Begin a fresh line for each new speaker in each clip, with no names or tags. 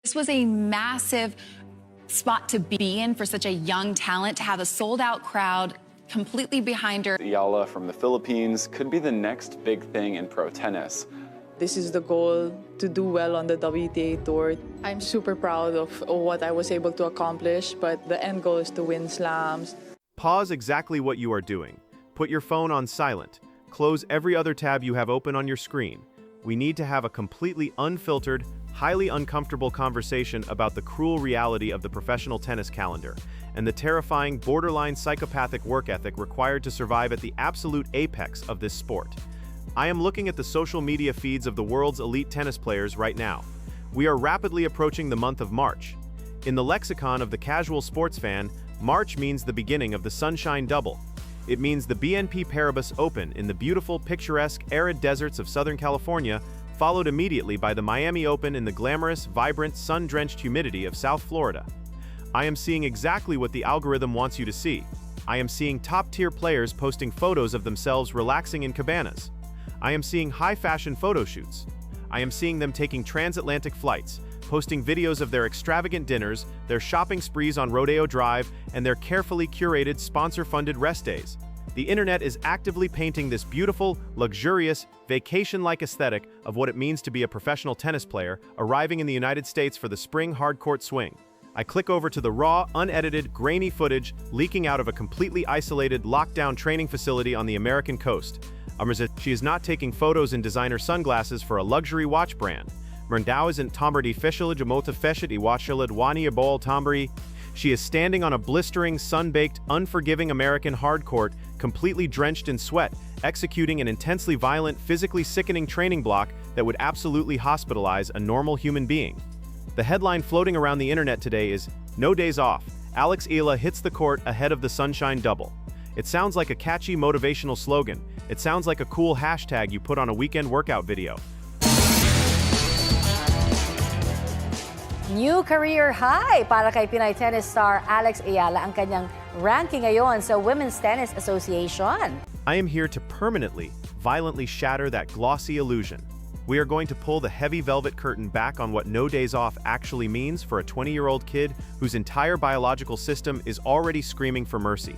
This was a massive spot to be in for such a young talent, to have a sold-out crowd completely behind her.
Eala from the Philippines could be the next big thing in pro tennis.
This is the goal, to do well on the WTA Tour. I'm super proud of what I was able to accomplish, but the end goal is to win slams.
Pause exactly what you are doing. Put your phone on silent. Close every other tab you have open on your screen. We need to have a completely unfiltered, highly uncomfortable conversation about the cruel reality of the professional tennis calendar and the terrifying, borderline psychopathic work ethic required to survive at the absolute apex of this sport. I am looking at the social media feeds of the world's elite tennis players right now. We are rapidly approaching the month of March. In the lexicon of the casual sports fan, March means the beginning of the Sunshine Double. It means the BNP Paribas Open in the beautiful, picturesque, arid deserts of Southern California, followed immediately by the Miami Open in the glamorous, vibrant, sun-drenched humidity of South Florida. I am seeing exactly what the algorithm wants you to see. I am seeing top-tier players posting photos of themselves relaxing in cabanas. I am seeing high-fashion photo shoots. I am seeing them taking transatlantic flights, posting videos of their extravagant dinners, their shopping sprees on Rodeo Drive, and their carefully curated, sponsor-funded rest days. The internet is actively painting this beautiful, luxurious, vacation-like aesthetic of what it means to be a professional tennis player arriving in the United States for the spring hardcourt swing. I click over to the raw, unedited, grainy footage leaking out of a completely isolated, lockdown training facility on the American coast. She is not taking photos in designer sunglasses for a luxury watch brand. Merndow isn't Tomberdy Fischelage Mota Feshet Iwachalad Wani Abol Tomberi. She is standing on a blistering, sun-baked, unforgiving American hardcourt, completely drenched in sweat, executing an intensely violent, physically sickening training block that would absolutely hospitalize a normal human being. The headline floating around the internet today is, "No days off. Alex Eala hits the court ahead of the Sunshine Double." It sounds like a catchy motivational slogan. It sounds like a cool hashtag you put on a weekend workout video.
New career high para kay Pinay tennis star Alex Eala ang kanyang ranking ngayon sa Women's Tennis Association.
I am here to permanently, violently shatter that glossy illusion. We are going to pull the heavy velvet curtain back on what no days off actually means for a 20-year-old kid whose entire biological system is already screaming for mercy.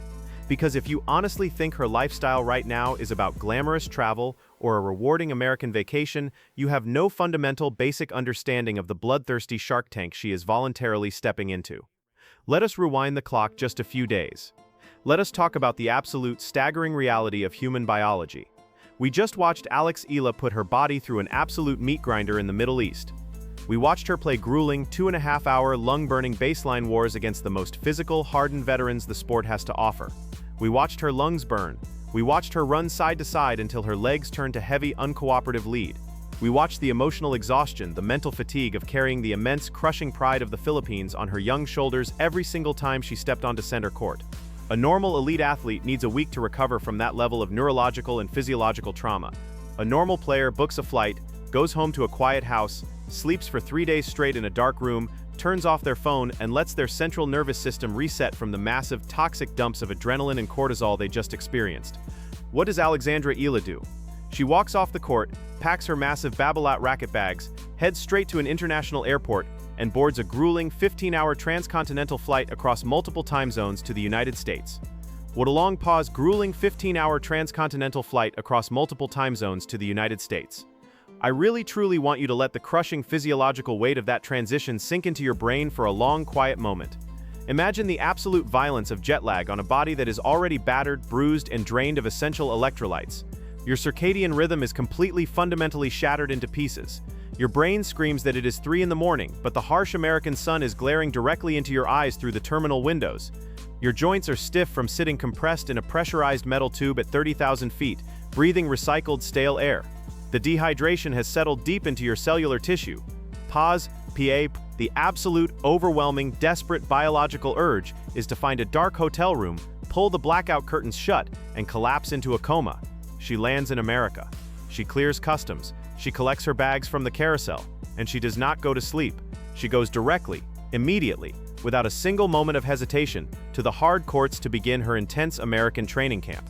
Because if you honestly think her lifestyle right now is about glamorous travel or a rewarding American vacation, you have no fundamental, basic understanding of the bloodthirsty shark tank she is voluntarily stepping into. Let us rewind the clock just a few days. Let us talk about the absolute, staggering reality of human biology. We just watched Alex Eala put her body through an absolute meat grinder in the Middle East. We watched her play grueling, 2.5-hour, lung-burning baseline wars against the most physical, hardened veterans the sport has to offer. We watched her lungs burn. We watched her run side to side until her legs turned to heavy, uncooperative lead. We watched the emotional exhaustion, the mental fatigue of carrying the immense, crushing pride of the Philippines on her young shoulders every single time she stepped onto center court. A normal elite athlete needs a week to recover from that level of neurological and physiological trauma. A normal player books a flight, goes home to a quiet house, sleeps for 3 days straight in a dark room, turns off their phone, and lets their central nervous system reset from the massive, toxic dumps of adrenaline and cortisol they just experienced. What does Alexandra Eala do? She walks off the court, packs her massive Babolat racket bags, heads straight to an international airport, and boards a grueling 15-hour transcontinental flight across multiple time zones to the United States. What a long pause, grueling 15-hour transcontinental flight across multiple time zones to the United States. I really truly want you to let the crushing physiological weight of that transition sink into your brain for a long, quiet moment. Imagine the absolute violence of jet lag on a body that is already battered, bruised, and drained of essential electrolytes. Your circadian rhythm is completely fundamentally shattered into pieces. Your brain screams that it is 3 in the morning, but the harsh American sun is glaring directly into your eyes through the terminal windows. Your joints are stiff from sitting compressed in a pressurized metal tube at 30,000 feet, breathing recycled stale air. The dehydration has settled deep into your cellular tissue. Pause, PA. The absolute, overwhelming, desperate biological urge is to find a dark hotel room, pull the blackout curtains shut, and collapse into a coma. She lands in America. She clears customs. She collects her bags from the carousel. And she does not go to sleep. She goes directly, immediately, without a single moment of hesitation, to the hard courts to begin her intense American training camp.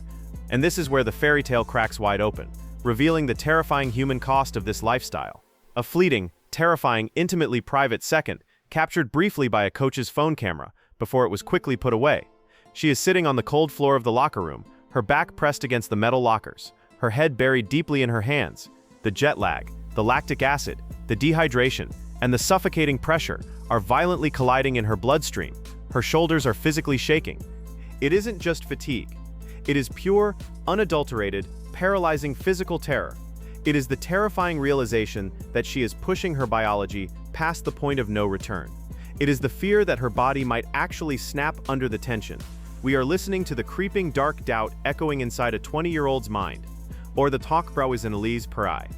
And this is where the fairy tale cracks wide open, revealing the terrifying human cost of this lifestyle. A fleeting, terrifying, intimately private second captured briefly by a coach's phone camera before it was quickly put away. She is sitting on the cold floor of the locker room, her back pressed against the metal lockers, her head buried deeply in her hands. The jet lag, the lactic acid, the dehydration, and the suffocating pressure are violently colliding in her bloodstream. Her shoulders are physically shaking. It isn't just fatigue. It is pure, unadulterated, paralyzing physical terror. It is the terrifying realization that she is pushing her biology past the point of no return. It is the fear that her body might actually snap under the tension. We are listening to the creeping dark doubt echoing inside a 20-year-old's mind. Or the talk bro is in Elise Perai.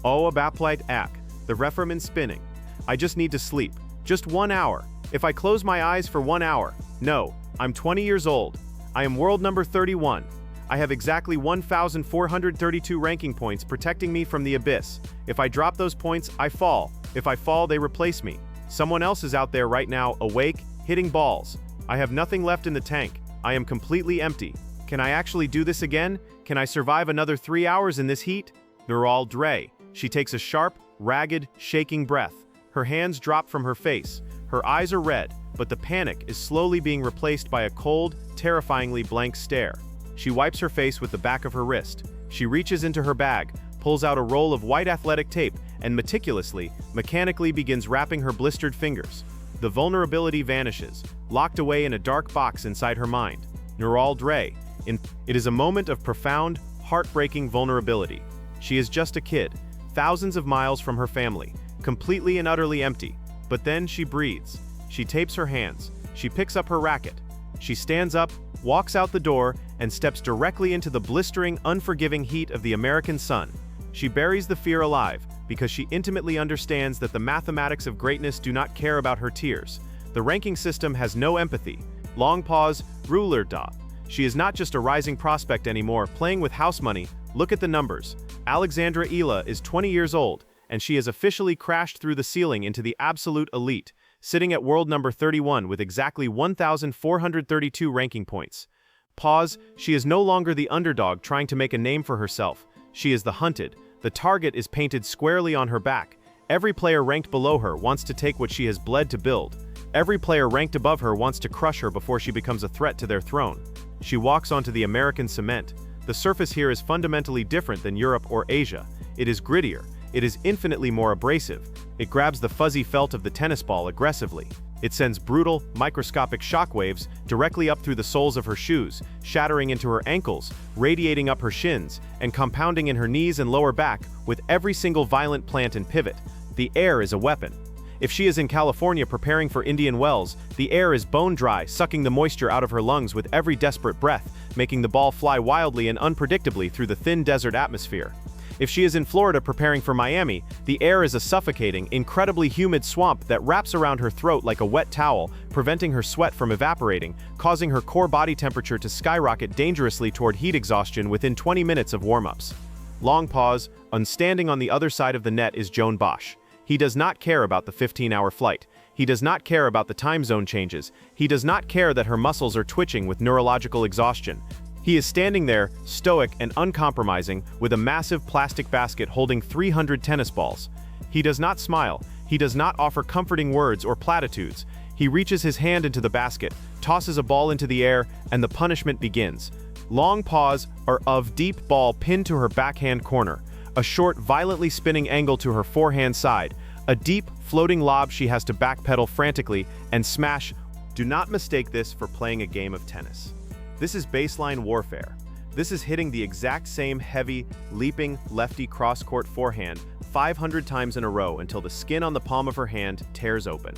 Oh, a baplight ack, the referment spinning. I just need to sleep. Just 1 hour. If I close my eyes for 1 hour. No, I'm 20 years old. I am world number 31. I have exactly 1,432 ranking points protecting me from the abyss. If I drop those points, I fall. If I fall, they replace me. Someone else is out there right now, awake, hitting balls. I have nothing left in the tank. I am completely empty. Can I actually do this again? Can I survive another 3 hours in this heat? They're all Dre. She takes a sharp, ragged, shaking breath. Her hands drop from her face. Her eyes are red, but the panic is slowly being replaced by a cold, terrifyingly blank stare. She wipes her face with the back of her wrist. She reaches into her bag, pulls out a roll of white athletic tape, and meticulously, mechanically begins wrapping her blistered fingers. The vulnerability vanishes, locked away in a dark box inside her mind. Neural Dre. It is a moment of profound, heartbreaking vulnerability. She is just a kid, thousands of miles from her family, completely and utterly empty. But then she breathes. She tapes her hands. She picks up her racket. She stands up, walks out the door, and steps directly into the blistering, unforgiving heat of the American sun. She buries the fear alive because she intimately understands that the mathematics of greatness do not care about her tears. The ranking system has no empathy. Long pause, ruler da. She is not just a rising prospect anymore, playing with house money. Look at the numbers. Alexandra Eala is 20 years old, and she has officially crashed through the ceiling into the absolute elite, sitting at world number 31 with exactly 1,432 ranking points. Pause, she is no longer the underdog trying to make a name for herself. She is the hunted. The target is painted squarely on her back. Every player ranked below her wants to take what she has bled to build. Every player ranked above her wants to crush her before she becomes a threat to their throne. She walks onto the American cement. The surface here is fundamentally different than Europe or Asia. It is grittier. It is infinitely more abrasive. It grabs the fuzzy felt of the tennis ball aggressively. It sends brutal, microscopic shockwaves directly up through the soles of her shoes, shattering into her ankles, radiating up her shins, and compounding in her knees and lower back with every single violent plant and pivot. The air is a weapon. If she is in California preparing for Indian Wells, the air is bone dry, sucking the moisture out of her lungs with every desperate breath, making the ball fly wildly and unpredictably through the thin desert atmosphere. If she is in Florida preparing for Miami, the air is a suffocating, incredibly humid swamp that wraps around her throat like a wet towel, preventing her sweat from evaporating, causing her core body temperature to skyrocket dangerously toward heat exhaustion within 20 minutes of warm-ups. Long pause, and standing on the other side of the net is Joan Bosch. He does not care about the 15-hour flight. He does not care about the time zone changes. He does not care that her muscles are twitching with neurological exhaustion. He is standing there, stoic and uncompromising, with a massive plastic basket holding 300 tennis balls. He does not smile. He does not offer comforting words or platitudes. He reaches his hand into the basket, tosses a ball into the air, and the punishment begins. Long pause of deep ball pinned to her backhand corner. A short, violently spinning angle to her forehand side. A deep, floating lob she has to backpedal frantically and smash. Do not mistake this for playing a game of tennis. This is baseline warfare. This is hitting the exact same heavy, leaping, lefty cross-court forehand 500 times in a row until the skin on the palm of her hand tears open.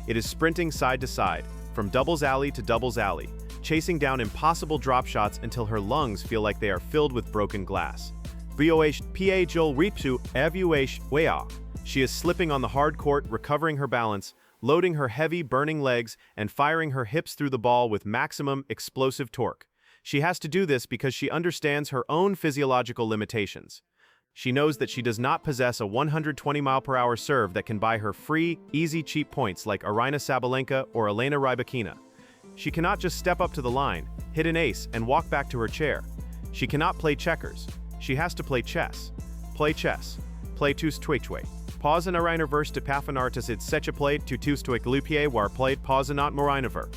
It is sprinting side to side, from doubles alley to doubles alley, chasing down impossible drop shots until her lungs feel like they are filled with broken glass. She is slipping on the hard court, recovering her balance, loading her heavy, burning legs, and firing her hips through the ball with maximum explosive torque. She has to do this because she understands her own physiological limitations. She knows that she does not possess a 120-mile-per-hour serve that can buy her free, easy, cheap points like Aryna Sabalenka or Elena Rybakina. She cannot just step up to the line, hit an ace, and walk back to her chair. She cannot play checkers. She has to play chess. Play chess. Play tu stwichway. Pause and Arinaverse de Pafanartis id secha played to stoic lupie war played pause and not morinaver.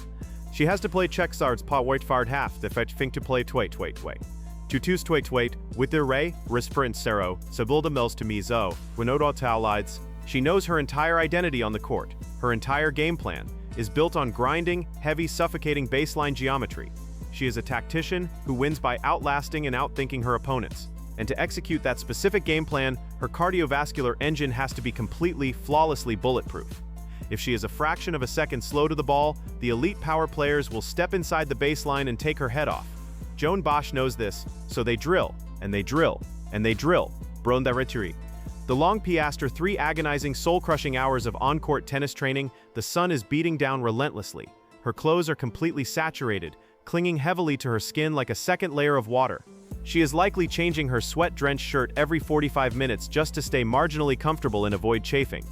She has to play checksards pa wait fard half the fetch think to play twait. Tutus twait with their ray, risper and sero, sabilda mills to me zo, winodo taulides. She knows her entire identity on the court. Her entire game plan is built on grinding, heavy, suffocating baseline geometry. She is a tactician who wins by outlasting and outthinking her opponents. And to execute that specific game plan, her cardiovascular engine has to be completely, flawlessly bulletproof. If she is a fraction of a second slow to the ball, the elite power players will step inside the baseline and take her head off. Joan Bosch knows this, so they drill, and they drill, and they drill. Bronda Returi. The long piastre 3 agonizing, soul-crushing hours of on-court tennis training, the sun is beating down relentlessly. Her clothes are completely saturated, clinging heavily to her skin like a second layer of water. She is likely changing her sweat-drenched shirt every 45 minutes just to stay marginally comfortable and avoid chafing.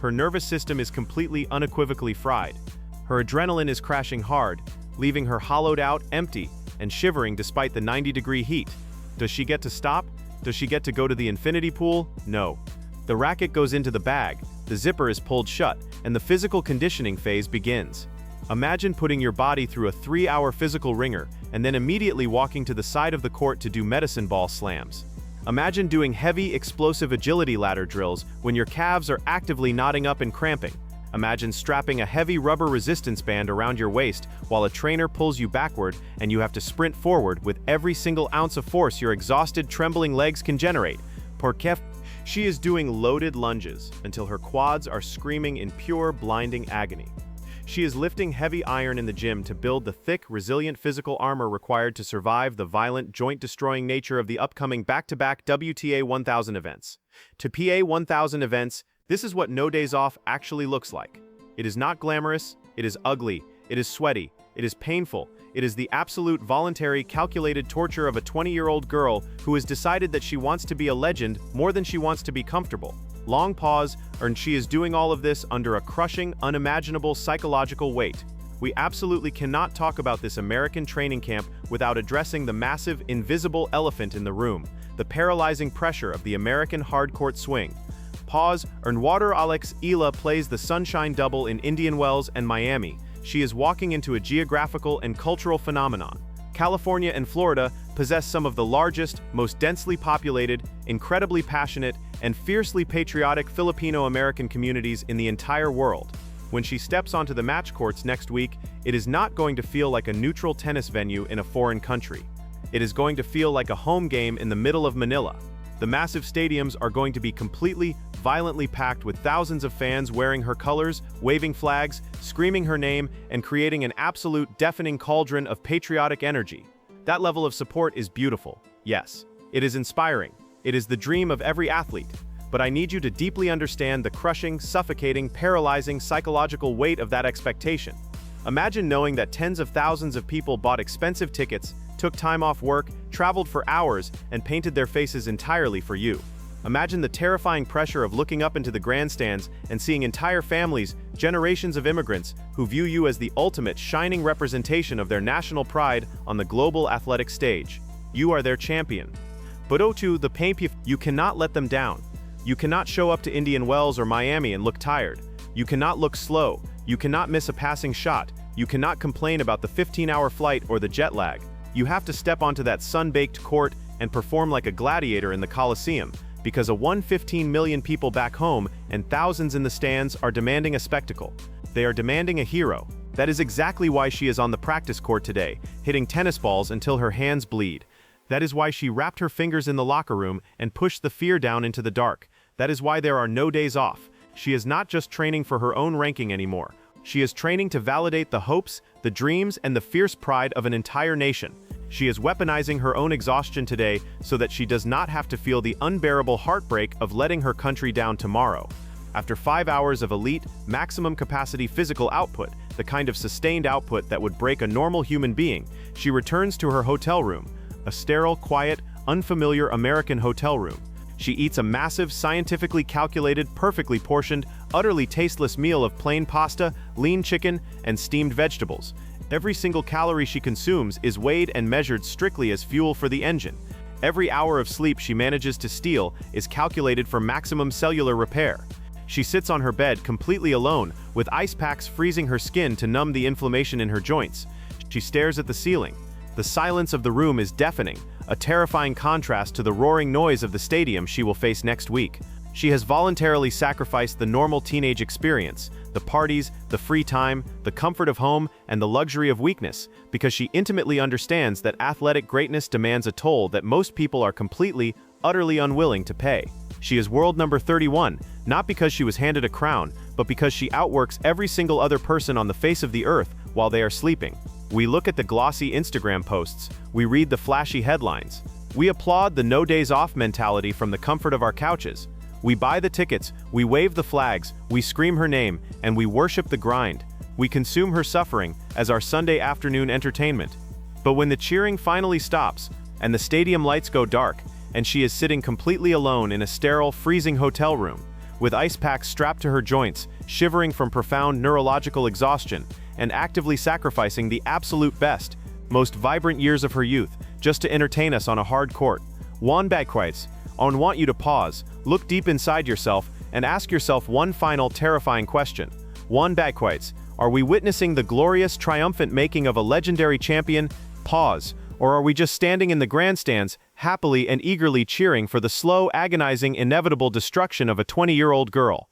Her nervous system is completely unequivocally fried. Her adrenaline is crashing hard, leaving her hollowed out, empty, and shivering despite the 90-degree heat. Does she get to stop? Does she get to go to the infinity pool? No. The racket goes into the bag, the zipper is pulled shut, and the physical conditioning phase begins. Imagine putting your body through a 3-hour physical ringer and then immediately walking to the side of the court to do medicine ball slams. Imagine doing heavy, explosive agility ladder drills when your calves are actively knotting up and cramping. Imagine strapping a heavy rubber resistance band around your waist while a trainer pulls you backward and you have to sprint forward with every single ounce of force your exhausted, trembling legs can generate. Porque she is doing loaded lunges until her quads are screaming in pure, blinding agony. She is lifting heavy iron in the gym to build the thick, resilient physical armor required to survive the violent, joint-destroying nature of the upcoming back-to-back WTA 1000 events. To PA 1000 events, this is what No Days Off actually looks like. It is not glamorous, it is ugly, it is sweaty, it is painful, it is the absolute voluntary, calculated torture of a 20-year-old girl who has decided that she wants to be a legend more than she wants to be comfortable. Long pause, and she is doing all of this under a crushing, unimaginable psychological weight. We absolutely cannot talk about this American training camp without addressing the massive, invisible elephant in the room, the paralyzing pressure of the American hardcourt swing. Pause, Water Alex Eala plays the Sunshine Double in Indian Wells and Miami. She is walking into a geographical and cultural phenomenon. California and Florida possess some of the largest, most densely populated, incredibly passionate, and fiercely patriotic Filipino-American communities in the entire world. When she steps onto the match courts next week, it is not going to feel like a neutral tennis venue in a foreign country. It is going to feel like a home game in the middle of Manila. The massive stadiums are going to be completely, violently packed with thousands of fans wearing her colors, waving flags, screaming her name, and creating an absolute deafening cauldron of patriotic energy. That level of support is beautiful. Yes, it is inspiring. It is the dream of every athlete. But I need you to deeply understand the crushing, suffocating, paralyzing psychological weight of that expectation. Imagine knowing that tens of thousands of people bought expensive tickets, took time off work, traveled for hours, and painted their faces entirely for you. Imagine the terrifying pressure of looking up into the grandstands and seeing entire families, generations of immigrants, who view you as the ultimate shining representation of their national pride on the global athletic stage. You are their champion. But the pain, you cannot let them down. You cannot show up to Indian Wells or Miami and look tired. You cannot look slow. You cannot miss a passing shot. You cannot complain about the 15-hour flight or the jet lag. You have to step onto that sun-baked court and perform like a gladiator in the Coliseum, because 115 million people back home and thousands in the stands are demanding a spectacle. They are demanding a hero. That is exactly why she is on the practice court today, hitting tennis balls until her hands bleed. That is why she wrapped her fingers in the locker room and pushed the fear down into the dark. That is why there are no days off. She is not just training for her own ranking anymore. She is training to validate the hopes, the dreams, and the fierce pride of an entire nation. She is weaponizing her own exhaustion today so that she does not have to feel the unbearable heartbreak of letting her country down tomorrow. After 5 hours of elite, maximum capacity physical output, the kind of sustained output that would break a normal human being, she returns to her hotel room, a sterile, quiet, unfamiliar American hotel room. She eats a massive, scientifically calculated, perfectly portioned, utterly tasteless meal of plain pasta, lean chicken, and steamed vegetables. Every single calorie she consumes is weighed and measured strictly as fuel for the engine. Every hour of sleep she manages to steal is calculated for maximum cellular repair. She sits on her bed completely alone, with ice packs freezing her skin to numb the inflammation in her joints. She stares at the ceiling. The silence of the room is deafening, a terrifying contrast to the roaring noise of the stadium she will face next week. She has voluntarily sacrificed the normal teenage experience, the parties, the free time, the comfort of home, and the luxury of weakness, because she intimately understands that athletic greatness demands a toll that most people are completely, utterly unwilling to pay. She is world number 31, not because she was handed a crown, but because she outworks every single other person on the face of the earth while they are sleeping. We look at the glossy Instagram posts, we read the flashy headlines. We applaud the no days off mentality from the comfort of our couches. We buy the tickets, we wave the flags, we scream her name, and we worship the grind. We consume her suffering as our Sunday afternoon entertainment. But when the cheering finally stops, and the stadium lights go dark, and she is sitting completely alone in a sterile, freezing hotel room, with ice packs strapped to her joints, shivering from profound neurological exhaustion, and actively sacrificing the absolute best, most vibrant years of her youth, just to entertain us on a hard court. Juan Bagquites, I want you to pause, look deep inside yourself, and ask yourself one final terrifying question. Juan Bagquites, are we witnessing the glorious, triumphant making of a legendary champion? Pause. Or are we just standing in the grandstands, happily and eagerly cheering for the slow, agonizing, inevitable destruction of a 20-year-old girl?